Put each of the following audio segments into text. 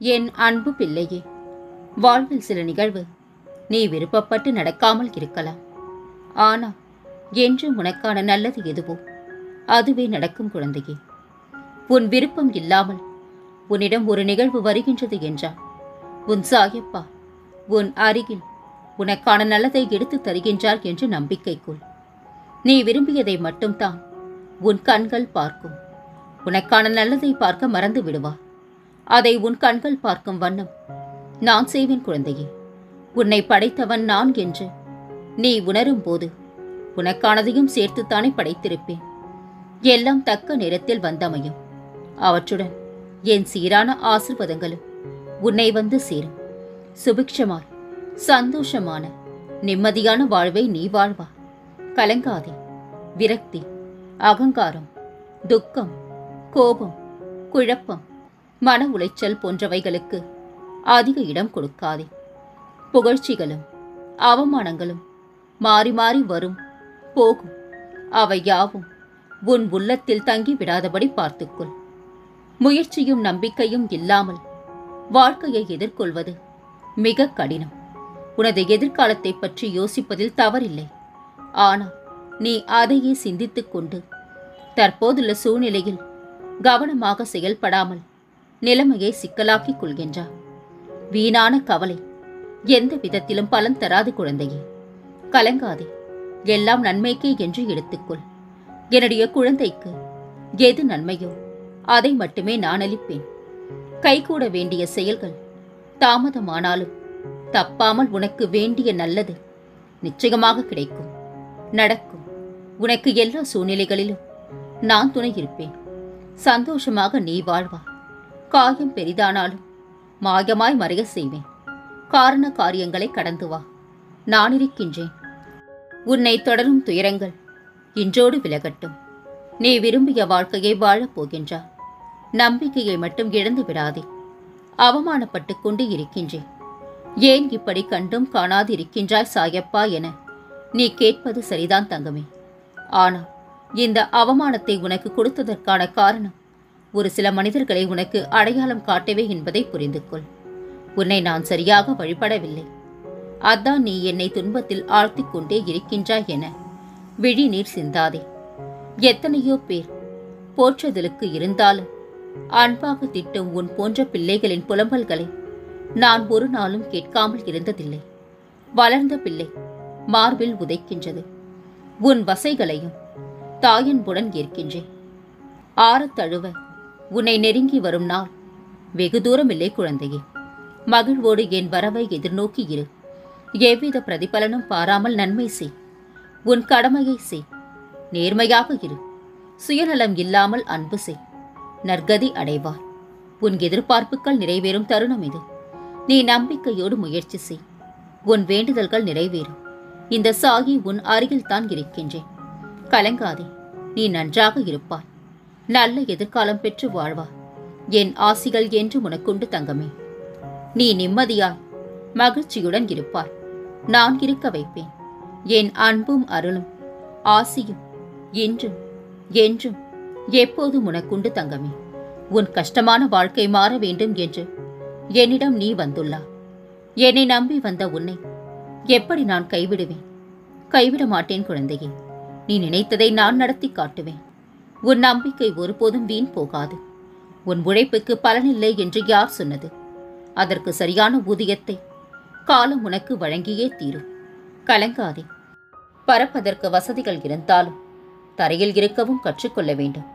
என் அன்பு பிள்ளையே, வாழ்வில் சில நிகழ்வு நீ விருப்பப்பட்டு நடக்காமல் இருக்கலாம். ஆனால் என்றும் உனக்கான நல்லது எதுவோ அதுவே நடக்கும் குழந்தையே. உன் விருப்பம் இல்லாமல் உன்னிடம் ஒரு நிகழ்வு வருகின்றது என்றால் உன் சாயப்பா உன் அருகில் உனக்கான நல்லதை எடுத்து தருகின்றார் என்று நம்பிக்கை கொள். நீ விரும்பியதை மட்டும்தான் உன் கண்கள் பார்க்கும். உனக்கான நல்லதை பார்க்க மறந்து விடுவா. அதை உன் கண்கள் பார்க்கும் வண்ணம் நான் செய்வேன் குழந்தையே. உன்னை படைத்தவன் நான் என்று நீ உணரும் போது உனக்கானதையும் சேர்த்துத்தானே படைத்திருப்பேன். எல்லாம் தக்க நேரத்தில் வந்தமையும். அவற்றுடன் என் சீரான ஆசீர்வாதங்களும் உன்னை வந்து சேரும். சுபிக்ஷமாய் சந்தோஷமான நிம்மதியான வாழ்வை நீ வாழ்வா. கலங்காதே. விரக்தி, அகங்காரம், துக்கம், கோபம், குழப்பம், மன உளைச்சல் போன்றவைகளுக்கு அதிக இடம் கொடுக்காதே. புகழ்ச்சிகளும் அவமானங்களும் மாறி மாறி வரும் போகும். அவை யாவும் உன் உள்ளத்தில் தங்கி விடாதபடி பார்த்துக்கொள். முயற்சியும் நம்பிக்கையும் இல்லாமல் வாழ்க்கையை எதிர்கொள்வது மிக கடினம். உனது எதிர்காலத்தை பற்றி யோசிப்பதில் தவறில்லை. ஆனால் நீ அதையே சிந்தித்துக் கொண்டு தற்போதுள்ள சூழ்நிலையில் கவனமாக செயல்படாமல் நிலைமையை சிக்கலாக்கிக் கொள்கின்றார். வீணான கவலை எந்த விதத்திலும் பலன் தராது குழந்தையே. கலங்காதே. எல்லாம் நன்மைக்கே என்று எடுத்துக்கொள். என்னுடைய குழந்தைக்கு எது நன்மையோ அதை மட்டுமே நான் அளிப்பேன். கைகூட வேண்டிய செயல்கள் தாமதமானாலும் தப்பாமல் உனக்கு வேண்டிய நல்லது நிச்சயமாக கிடைக்கும், நடக்கும். உனக்கு எல்லா சூழ்நிலைகளிலும் நான் துணை இருப்பேன். சந்தோஷமாக நீ வாழ்வா. காயம் பெரிதானாலும் மாயமாய் மறைய செய்வேன். காரண காரியங்களை கடந்து வா. நான் இருக்கின்றேன். உன்னை தொடரும் துயரங்கள் இன்றோடு விலகட்டும். நீ விரும்பிய வாழ்க்கையை வாழப் போகின்றாய். நம்பிக்கையை மட்டும் இழந்து விடாதே. அவமானப்பட்டு கொண்டு இருக்கின்றேன், ஏன் இப்படி கண்டும் காணாது இருக்கின்றாய் சாயப்பா என நீ கேட்பது சரிதான் தங்கமே. ஆனால் இந்த அவமானத்தை உனக்கு கொடுத்ததற்கான காரணம் ஒரு சில மனிதர்களை உனக்கு அடையாளம் காட்டவே என்பதை புரிந்து கொள். உன்னை நான் சரியாக வழிபடவில்லை, அதான் நீ என்னை துன்பத்தில் ஆழ்த்திக் கொண்டே இருக்கின்றாய் என விழி நீர் சிந்தாதே. எத்தனையோ பேர் போற்றுதலுக்கு இருந்தாலும் அன்பாக திட்டும் உன் போன்ற பிள்ளைகளின் புலம்பல்களை நான் ஒரு நாளும் கேட்காமல் இருந்ததில்லை. வளர்ந்த பிள்ளை மார்பில் உதைக்கின்றது. உன் வசைகளையும் தாயன்புடன் ஏற்கின்றேன். ஆறத் தழுவ உன்னை நெருங்கி வரும் நாள் வெகு தூரம் இல்லை குழந்தையே. மகிழ்வோடு என் வரவை எதிர்நோக்கி இரு. எவ்வித பிரதிபலனும் பாராமல் நன்மை செய். உன் கடமையை செய். நேர்மையாக இரு. சுயநலம் இல்லாமல் அன்பு செய். நற்கதி அடைவாய். உன் எதிர்பார்ப்புகள் நிறைவேறும் தருணம் இது. நீ நம்பிக்கையோடு முயற்சி செய். உன் வேண்டுதல்கள் நிறைவேறும். இந்த சாகி உன் அருகில்தான் இருக்கின்றேன். கலங்காதே. நீ நன்றாக இருப்பாய். நல்ல எதிர்காலம் பெற்று வாழ்வாய். என் ஆசிகள் என்று உனக்குண்டு தங்கமே. நீ நிம்மதியாய் மகிழ்ச்சியுடன் இருப்பாய். நான் இருக்க வைப்பேன். என் அன்பும் அருளும் ஆசியும் என்றும் என்றும் எப்போதும் உனக்குண்டு தங்கமே. உன் கஷ்டமான வாழ்க்கை மாற வேண்டும் என்று என்னிடம் நீ வந்துள்ளா. என்னை நம்பி வந்த உன்னை எப்படி நான் கைவிடுவேன்? கைவிட மாட்டேன் குழந்தையே. நீ நினைத்ததை நான் நடத்தி காட்டுவேன். உன் நம்பிக்கை ஒருபோதும் வீண் போகாது. உன் உழைப்புக்கு பலனில்லை என்று யார் சொன்னது? அதற்கு சரியான ஊதியத்தை காலம் உனக்கு வழங்கியே தீரும். கலங்காதே. பறப்பதற்கு வசதிகள் இருந்தாலும் தரையில் இருக்கவும் கற்றுக்கொள்ள வேண்டும்.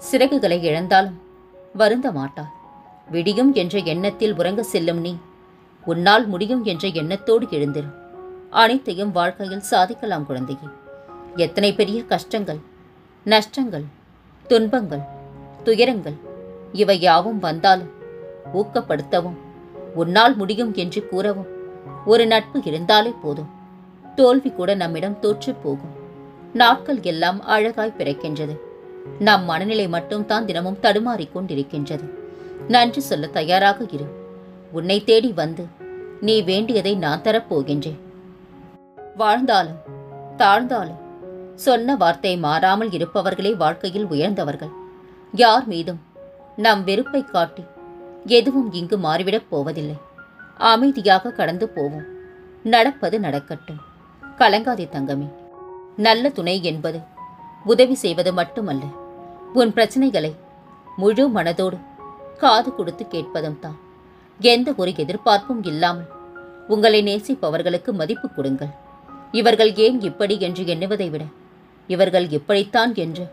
சிறகுகளை இழந்தாலும் வருந்த மாட்டார். விடியும் என்ற எண்ணத்தில் உறங்க செல்லும் நீ உன்னால் முடியும் என்ற எண்ணத்தோடு எழுந்திரும். அனைத்தையும் வாழ்க்கையில் சாதிக்கலாம் குழந்தையே. எத்தனை பெரிய கஷ்டங்கள், நஷ்டங்கள், துன்பங்கள், துயரங்கள் இவை யாவும் வந்தாலும் ஊக்கப்படுத்தவும் உன்னால் முடியும் என்று கூறவும் ஒரு நட்பு இருந்தாலே போதும். தோல்வி கூட நம்மிடம் தோற்று போகும். நாட்கள் எல்லாம் அழகாய் பிறக்கின்றது. நம் மனநிலை மட்டும்தான் தினமும் தடுமாறிக்கொண்டிருக்கின்றது. நன்றி சொல்ல தயாராக இரு. உன்னை தேடி வந்து நீ வேண்டியதை நான் தரப்போகின்றேன். வாழ்ந்தாலும் தாழ்ந்தாலும் சொன்ன வார்த்தை மாறாமல் இருப்பவர்களே வாழ்க்கையில் உயர்ந்தவர்கள். யார் மீதும் நம் வெறுப்பை காட்டி எதுவும் இங்கு மாறிவிடப் போவதில்லை. அமைதியாக கடந்து போவோம். நடப்பது நடக்கட்டும். கலங்காதே தங்கமே. நல்ல துணை என்பது உதவி செய்வது மட்டுமல்ல, உன் பிரச்சனைகளை முழு மனதோடு காது கொடுத்து கேட்பதும் தான். எந்த ஒரு எதிர்பார்ப்பும் இல்லாமல் உங்களை நேசிப்பவர்களுக்கு மதிப்பு கொடுங்கள். இவர்கள் ஏன் இப்படி என்று எண்ணுவதை விட இவர்கள் இப்படித்தான் என்று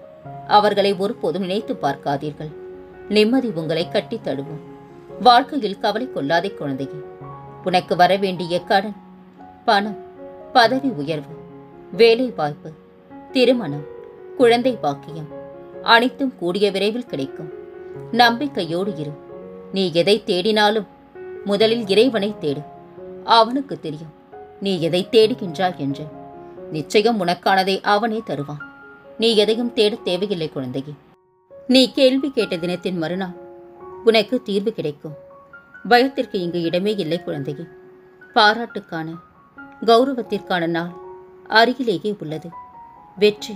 அவர்களை ஒருபோதும் நினைத்து பார்க்காதீர்கள். நிம்மதி உங்களை கட்டி தழுவும். வாழ்க்கையில் கவலை கொள்ளாதே குழந்தையே. உனக்கு வரவேண்டிய கடன், பணம், பதவி உயர்வு, வேலை வாய்ப்பு, திருமணம், குழந்தை பாக்கியம் அனைத்தும் கூடிய விரைவில் கிடைக்கும். நம்பிக்கையோடு இரு. நீ எதை தேடினாலும் முதலில் இறைவனை தேடு. அவனுக்கு தெரியும் நீ எதை தேடுகின்றாய் என்று. நிச்சயம் உனக்கானதை அவனே தருவான். நீ எதையும் தேட தேவையில்லை குழந்தையே. நீ கேள்வி கேட்ட தினத்தின் மறுநாள் உனக்கு தீர்வு கிடைக்கும். பயத்திற்கு இங்கு இடமே இல்லை குழந்தையே. பாராட்டுக்கான, கௌரவத்திற்கான நாள் அருகிலேயே உள்ளது. வெற்றி,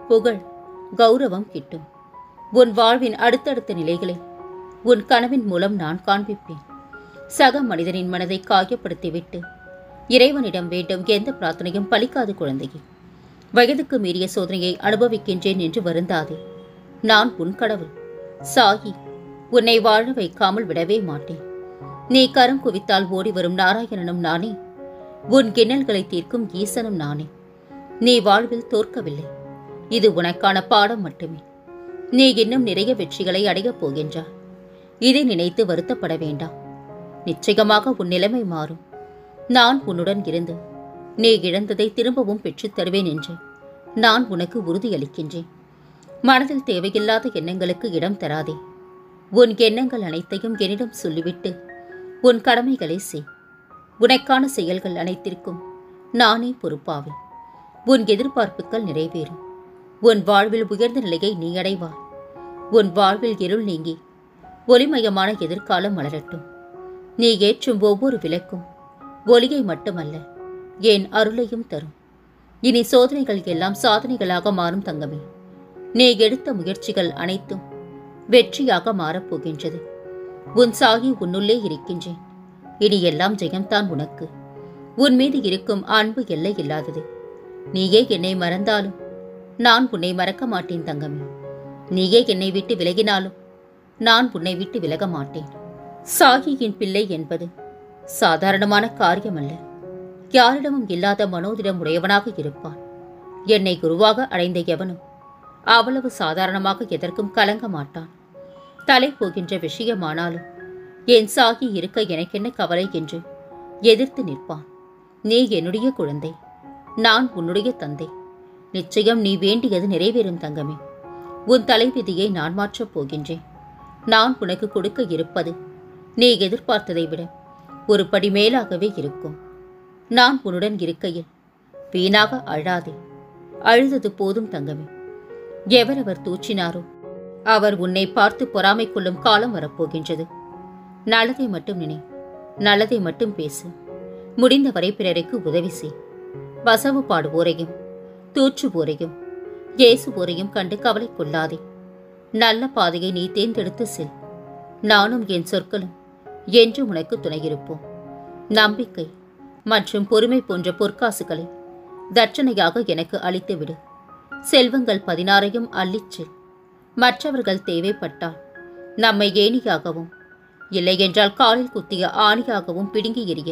புகழ், கௌரவம் கிட்டும். உன் வாழ்வின் அடுத்தடுத்த நிலைகளை உன் கனவின் மூலம் நான் காண்பிப்பேன். சக மனிதனின் மனதை காயப்படுத்திவிட்டு இறைவனிடம் வேண்டும் எந்த பிரார்த்தனையும் பலிக்காது குழந்தையே. வயதுக்கு மீறிய சோதனையை அனுபவிக்கின்றேன் என்று வருந்தாதே. நான் உன் கடவுள் சாயி. உன்னை வாழ வைக்காமல் விடவே மாட்டேன். நீ கரம் குவித்தால் ஓடி வரும் நாராயணனும் நானே. உன் கிண்ணல்களை தீர்க்கும் ஈசனும் நானே. நீ வாழ்வில் தோற்கவில்லை. இது உனக்கான பாடம் மட்டுமே. நீ இன்னும் நிறைய வெற்றிகளை அடையப் போகின்றாய். இதை நினைத்து வருத்தப்பட வேண்டாம். நிச்சயமாக உன் நிலைமை மாறும். நான் உன்னுடன் இருந்து நீ இழந்ததை திரும்பவும் பெற்றுத் தருவேன் என்று நான் உனக்கு உறுதியளிக்கின்றேன். மனதில் தேவையில்லாத எண்ணங்களுக்கு இடம் தராதே. உன் எண்ணங்கள் அனைத்தையும் என்னிடம் சொல்லிவிட்டு உன் கடமைகளை செய். உனக்கான செயல்கள் அனைத்திற்கும் நானே பொறுப்பாவேன். உன் எதிர்பார்ப்புகள் நிறைவேறும். உன் வாழ்வில் உயர்ந்த நிலையை நீ அடைவாய். உன் வாழ்வில் இருள் நீங்கி ஒளிமயமான எதிர்காலம் மலரட்டும். நீ ஏற்றும் ஒவ்வொரு விளக்கும் ஒளியை மட்டுமல்ல, என் அருளையும் தரும். இனி சோதனைகள் எல்லாம் சாதனைகளாக மாறும் தங்கமே. நீ எடுத்த முயற்சிகள் அனைத்தும் வெற்றியாக மாறப்போகின்றது. உன் சாகி உன்னுள்ளே இருக்கின்றேன். இனி எல்லாம் ஜெயம்தான் உனக்கு. உன் மீது இருக்கும் அன்பு எல்லை இல்லாதது. நீயே என்னை மறந்தாலும் நான் உன்னை மறக்க மாட்டேன் தங்கமே. நீயே என்னை விட்டு விலகினாலும் நான் உன்னை விட்டு விலக மாட்டேன். சாகியின் பிள்ளை என்பது சாதாரணமான காரியமல்ல. யாரிடமும் இல்லாத மனோதிடம் உடையவனாக இருப்பான். என்னை குருவாக அடைந்த எவனும் அவ்வளவு சாதாரணமாக எதற்கும் கலங்க மாட்டான். தலை போகின்ற விஷயமானாலும் என் சாகி இருக்க எனக்கென்ன கவலை என்று எதிர்த்து நிற்பான். நீ என்னுடைய குழந்தை, நான் உன்னுடைய தந்தை. நிச்சயம் நீ வேண்டியது நிறைவேறும் தங்கமே. உன் தலைவிதியை நான் மாற்றப் போகின்றேன். நான் உனக்கு கொடுக்க இருப்பது நீ எதிர்பார்த்ததை விட ஒரு படி மேலாகவே இருக்கும். நான் உன்னுடன் இருக்கையில் வீணாக அழாதே. அழுதது போதும் தங்கமே. எவரவர் தூற்றினாரோ அவர் உன்னை பார்த்து பொறாமை கொள்ளும் காலம் வரப்போகின்றது. நல்லதை மட்டும் நினை, நல்லதை மட்டும் பேசு. முடிந்தவரை பிறருக்கு உதவி செய். வசவு பாடுவோரையும் தூற்றுவோரையும் ஏசுவோரையும் கண்டு கவலை கொள்ளாதே. நல்ல பாதையை நீ தேர்ந்தெடுத்து செல். நானும் என் சொற்களும் என்று உனக்கு துணையிருப்போம். நம்பிக்கை மற்றும் பொறுமை போன்ற பொற்காசுகளை தட்சணையாக எனக்கு அளித்துவிடு. செல்வங்கள் 16ஐயும் அள்ளிச்செல். மற்றவர்கள் தேவைப்பட்டால் நம்மை ஏணியாகவும் இல்லையென்றால் காலில் குத்திய ஆணியாகவும் பிடுங்கி எறிய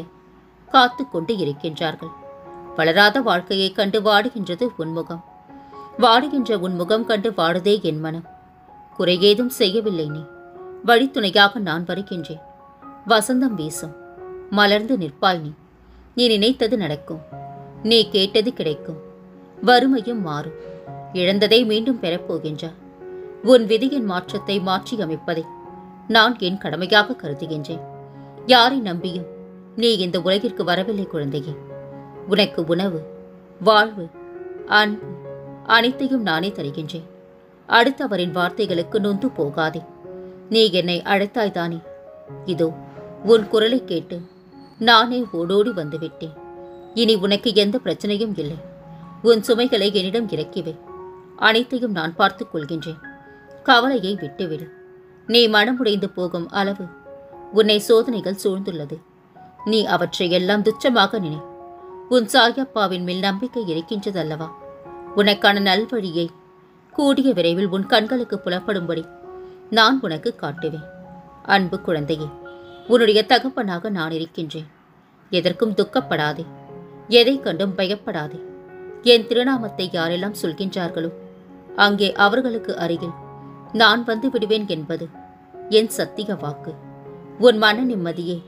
காத்து கொண்டு இருக்கின்றார்கள். வளராத வாழ்க்கையை கண்டு வாடுகின்றது உன்முகம். வாடுகின்ற உன்முகம் கண்டு வாடுதே என் மனம். குறையேதும் செய்யவில்லை நீ. வழித்துணையாக நான் வருகின்றேன். வசந்தம் வீசும். மலர்ந்து நிற்பாய் நீ. நீ நினைத்தது நடக்கும். நீ கேட்டது கிடைக்கும். வறுமையும் மாறும். இழந்ததை மீண்டும் பெறப்போகின்றாய். உன் விதியின் மாற்றத்தை மாற்றி அமைப்பதை நான் என் கடமையாக கருதுகின்றேன். யாரை நம்பியும் நீ இந்த உலகிற்கு வரவில்லை குழந்தையே. உனக்கு உணவு, வாழ்வு, அன்பு அனைத்தையும் நானே தருகின்றேன். அடுத்தவரின் வார்த்தைகளுக்கு நொந்து போகாதே. நீ என்னை அழைத்தாய்தானே. இதோ உன் குரலை கேட்டு நானே ஓடோடி வந்துவிட்டேன். இனி உனக்கு எந்த பிரச்சனையும் இல்லை. உன் சுமைகளை என்னிடம் இறக்கிவை. அனைத்தையும் நான் பார்த்துக் கொள்கின்றேன். கவலையை விட்டுவிடு. நீ மனமுடைந்து போகும் அளவு உன்னை சோதனைகள் சூழ்ந்துள்ளது. நீ அவற்றை எல்லாம் துச்சமாக நினை. உன் சாயப்பாவின் மேல் நம்பிக்கை இருக்கின்றதல்லவா? உனக்கான நல்வழியை கூடிய விரைவில் உன் கண்களுக்கு புலப்படும்படி நான் உனக்கு காட்டுவேன். அன்பு குழந்தையே, உன்னுடைய தகப்பனாக நான் இருக்கின்றேன். எதற்கும் துக்கப்படாதே, எதை கண்டும் பயப்படாதே. என் திருநாமத்தை யாரெல்லாம் சொல்கின்றார்களோ அங்கே அவர்களுக்கு அருகில் நான் வந்து விடுவேன் என்பது என் சத்திய வாக்கு. உன் மன நிம்மதியே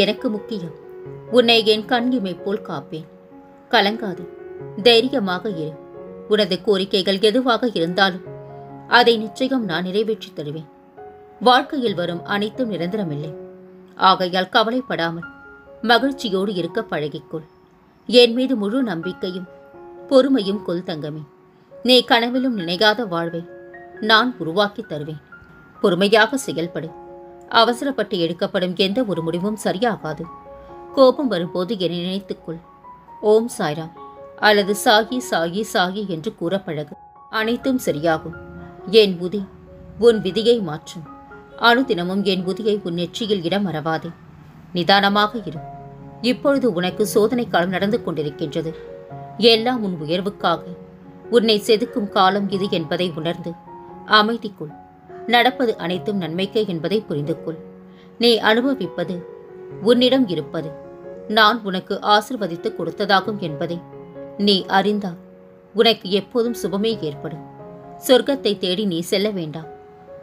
எனக்கு முக்கியம். உன்னை என் கண் இமை போல் காப்பேன். கலங்காதே, தைரியமாக இரு. உனது கோரிக்கைகள் எதுவாக இருந்தாலும் அதை நிச்சயம் நான் நிறைவேற்றி தருவேன். வாழ்க்கையில் வரும் அனைத்தும் நிரந்தரமில்லை. ஆகையால் கவலைப்படாமல் மகிழ்ச்சியோடு இருக்க பழகிக்கொள். என் மீது முழு நம்பிக்கையும் பொறுமையும் கொள் தங்கமே. நீ கனவிலும் நினைக்காத வாழ்வை நான் உருவாக்கி தருவேன். பொறுமையாக செயல்படு. அவசரப்பட்டு எடுக்கப்படும் எந்த ஒரு முடிவும் சரியாகாது. கோபம் வரும்போது என்னை நினைத்துக்கொள். ஓம் சாய்ராம் அல்லது சாகி சாகி சாகி என்று கூற பழகு. அனைத்தும் சரியாகும். என் புதி உன் விதியை மாற்றும். அனுதினமும் என் புதியை உன் நெற்றியில் இட மறவாதே. நிதானமாக இரு. இப்பொழுது உனக்கு சோதனை காலம் நடந்து கொண்டிருக்கின்றது. எல்லாம் உன் உயர்வுக்காக உன்னை செதுக்கும் காலம் இது என்பதை உணர்ந்து அமைதிக்குள். நடப்பது அனைத்தும் நன்மைக்கே என்பதை புரிந்து கொள். நீ அனுபவிப்பது உன்னிடம் இருப்பது நான் உனக்கு ஆசிர்வதித்து கொடுத்ததாகும் என்பதை நீ அறிந்தால் உனக்கு எப்போதும் சுபமே ஏற்படும். சொர்க்கத்தை தேடி நீ செல்ல வேண்டாம்.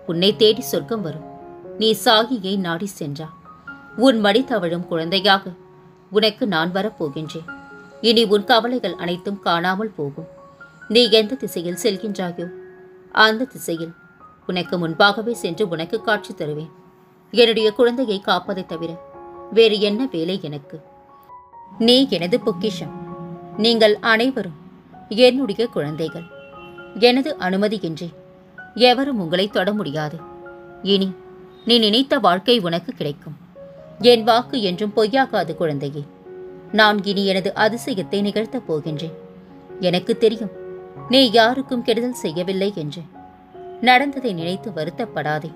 உன்னை தேடி சொர்க்கம் வரும். நீ சாகியை நாடி சென்றா. உன் மடி தவழும் குழந்தையாக உனக்கு நான் வரப்போகின்றேன். இனி உன் கவலைகள் அனைத்தும் காணாமல் போகும். நீ எந்த திசையில் செல்கின்றாயோ அந்த திசையில் உனக்கு முன்பாகவே சென்று உனக்கு காட்சி தருவேன். என்னுடைய குழந்தையை காப்பதை தவிர வேறு என்ன வேலை எனக்கு? நீ எனது பொக்கிஷம். நீங்கள் அனைவரும் என்னுடைய குழந்தைகள். எனது அனுமதியின்றி எவரும் உங்களை தொட முடியாது. இனி நீ நினைத்த வாழ்க்கை உனக்கு கிடைக்கும். என் வாக்கு என்றும் பொய்யாகாது குழந்தையே. நான் இனி எனது அதிசயத்தை நிகழ்த்தப் போகின்றேன். எனக்கு தெரியும் நீ யாருக்கும் கெடுதல் செய்யவில்லை என்று. நடந்ததை நினைத்து வருத்தப்படாதே.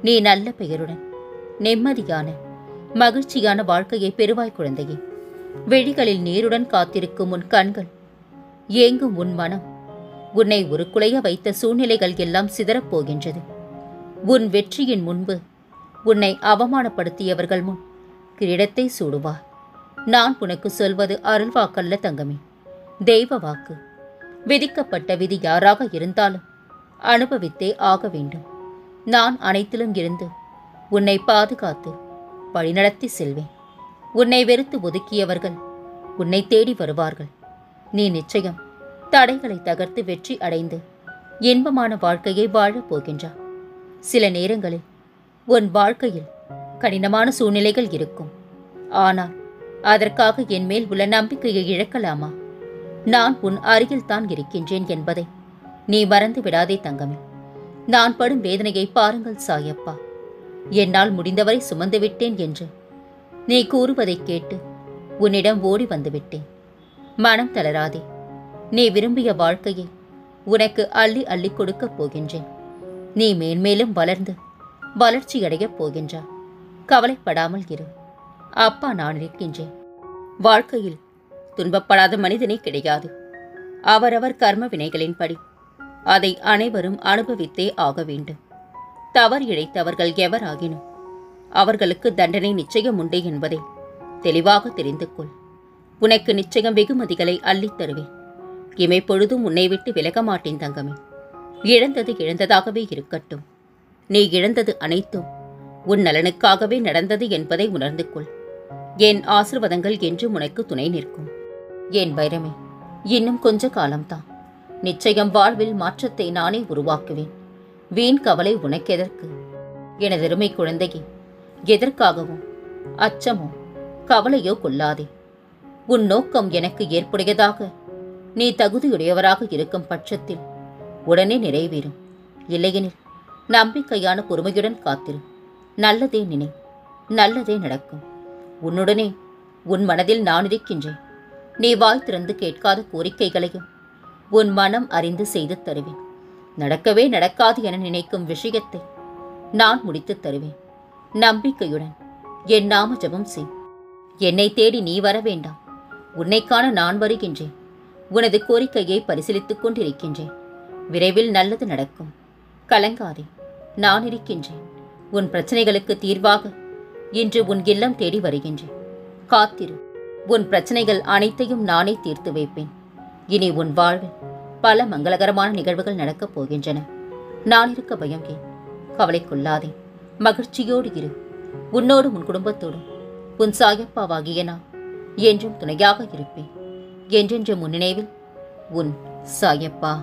நீ நல்ல பெயருடன் நிம்மதியான மகிழ்ச்சியான வாழ்க்கையை பெறுவாய் குழந்தையே. விழிகளில் நீருடன் காத்திருக்கும் உன் கண்கள், ஏங்கும் உன் மனம், உன்னை ஒரு குலைய வைத்த சூழ்நிலைகள் எல்லாம் சிதறப்போகின்றது. உன் வெற்றியின் முன்பு உன்னை அவமானப்படுத்தியவர்கள் முன் கிரீடத்தை சூடுவார். நான் உனக்கு சொல்வது அருள்வாக்கல்ல தங்கமே, தெய்வ வாக்கு. விதிக்கப்பட்ட விதி யாராக இருந்தாலும் அனுபவித்தே ஆக வேண்டும். நான் அனைத்திலும் இருந்து உன்னை பாதுகாத்து வழிநடத்தி செல்வேன். உன்னை வெறுத்து ஒதுக்கியவர்கள் உன்னை தேடி வருவார்கள். நீ நிச்சயம் தடைகளை தகர்த்து வெற்றி அடைந்து இன்பமான வாழ்க்கையை வாழப் போகின்றாய். சில நேரங்களில் உன் வாழ்க்கையில் கடினமான சூழ்நிலைகள் இருக்கும். ஆனால் அதற்காக என் மேல் உள்ள நம்பிக்கையை இழக்கலாமா? நான் உன் அருகில் தான் இருக்கின்றேன் என்பதை நீ மறந்து விடாதே தங்கமே. நான் படும் வேதனையை பாருங்கள் சாயப்பா. என்னால் முடிந்தவரை சுமந்து விட்டேன் என்று நீ கூறுவதை கேட்டு உன்னிடம் ஓடி வந்துவிட்டேன். மனம் தளராதே. நீ விரும்பிய வாழ்க்கையை உனக்கு அள்ளி அள்ளி கொடுக்கப் போகின்றேன். நீ மேன்மேலும் வளர்ந்து வளர்ச்சியடையப் போகின்றாய். கவலைப்படாமல் இரு. அப்பா நான் இருக்கின்றேன். வாழ்க்கையில் துன்பப்படாத மனிதனே கிடையாது. அவரவர் கர்ம வினைகளின்படி அதை அனைவரும் அனுபவித்தே ஆக வேண்டும். தவறு இழைத்தவர்கள் எவராகினும் அவர்களுக்கு தண்டனை நிச்சயம் உண்டு என்பதை தெளிவாக தெரிந்து கொள். உனக்கு நிச்சயம் வெகுமதிகளை அள்ளித் தருவேன். இமைப்பொழுதும் உன்னை விட்டு விலக மாட்டேன் தங்கமே. இழந்தது இழந்ததாகவே இருக்கட்டும். நீ இழந்தது அனைத்தும் உன் நலனுக்காகவே நடந்தது என்பதை உணர்ந்து கொள். என் ஆசிர்வாதங்கள் என்றும் உனக்கு துணை நிற்கும். என் வைரமே, இன்னும் கொஞ்ச காலம்தான். நிச்சயம் வாழ்வில் மாற்றத்தை நானே உருவாக்குவேன். வீண் கவலை உனக்கெதற்கு? எனதருமை குழந்தையே, எதற்காகவும் அச்சமோ கவலையோ கொள்ளாதே. உன் நோக்கம் எனக்கு ஏற்புடையதாக நீ தகுதியுடையவராக இருக்கும் பட்சத்தில் உடனே நிறைவேறும். இல்லையெனில் நம்பிக்கையான பொறுமையுடன் காத்திரு. நல்லதே நினை, நல்லதே நடக்கும். உன்னுடனே உன் மனதில் நான் இருக்கின்றேன். நீ வாய் திறந்து கேட்காத கோரிக்கைகளையும் உன் மனம் அறிந்து செய்து தருவேன். நடக்கவே நடக்காது என நினைக்கும் விஷயத்தை நான் முடித்து தருவேன். நம்பிக்கையுடன் என் நாம ஜெபம் செய். என்னை தேடி நீ வர வேண்டாம். உன்னை காண நான் வருகின்றேன். உனது கோரிக்கையை பரிசீலித்துக் கொண்டிருக்கின்றேன். விரைவில் நல்லது நடக்கும். கலங்காதே, நான் இருக்கின்றேன். உன் பிரச்சனைகளுக்கு தீர்வாக இன்று உன் இல்லம் தேடி வருகின்றேன். காத்திரு. உன் பிரச்சனைகள் அனைத்தையும் நானே தீர்த்து வைப்பேன். இனி உன் வாழ்வில் பல மங்களகரமான நிகழ்வுகள் நடக்கப் போகின்றன. நான் இருக்க பயம் ஏன்? கவலை கொள்ளாதே, மகிழ்ச்சியோடு இரு. உன்னோடும் உன் குடும்பத்தோடும் உன் சாயப்பாவாகிய நான் என்றும் துணையாக இருப்பேன். என்றென்று முன்னினைவில் உன் சாயப்பா.